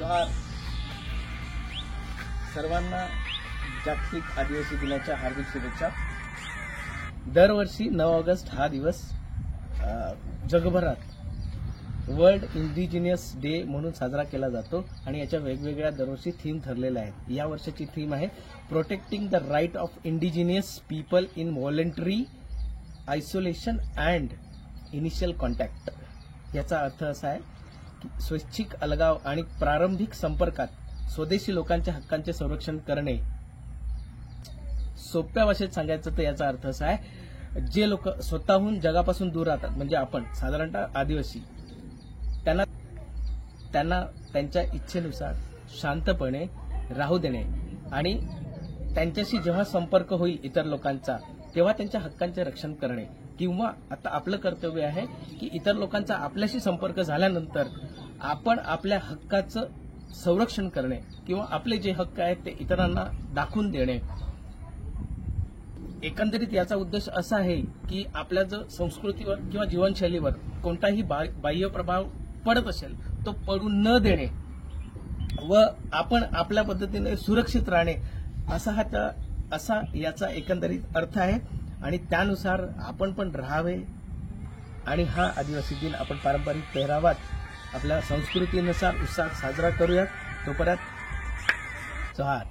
जोहार. सर्वांना जागतिक आदिवासी दिनाच्या हार्दिक शुभेच्छा. दरवर्षी 9 ऑगस्ट हा दिवस जगभरात वर्ल्ड इंडिजिनियस डे म्हणून साजरा केला जातो आणि याच्या वेगवेगळ्या दरवर्षी थीम ठरलेल्या आहेत. या वर्षाची थीम आहे protecting the right of indigenous people in voluntary isolation and initial contact. याचा अर्थ असा आहे की स्वैच्छिक अलगाव आणि प्रारंभिक संपर्कात स्वदेशी लोकांच्या हक्कांचे संरक्षण करणे. सोप्या भाषेत सांगायचं तर याचा अर्थ असा आहे, जे लोक स्वतःहून जगापासून दूर राहतात म्हणजे आपण साधारणतः आदिवासी, त्यांना त्यांच्या इच्छेनुसार शांतपणे राहू देणे आणि त्यांच्याशी जेव्हा संपर्क होईल इतर लोकांचा तेव्हा त्यांच्या हक्कांचे रक्षण करणे. किंवा आता आपलं कर्तव्य आहे की इतर लोकांचा आपल्याशी संपर्क झाल्यानंतर आपण आपल्या हक्काचं संरक्षण करणे किंवा आपले जे हक्क आहेत ते इतरांना दाखवून देणे. एकंदरीत याचा उद्देश असा आहे की आपल्या जर संस्कृतीवर किंवा जीवनशैलीवर कोणताही बाह्य प्रभाव पडत असेल तो पडू न देणे व आपण आपल्या पद्धतीने सुरक्षित राहणे असा याचा एकंदरीत अर्थ आहे आणि त्यानुसार आपण पण राहावे. आणि हा आदिवासी दिन आपण पारंपरिक पेहरावात आपल्या संस्कृतीनुसार उत्साहात साजरा करूयात. तोपर्यंत जोहार.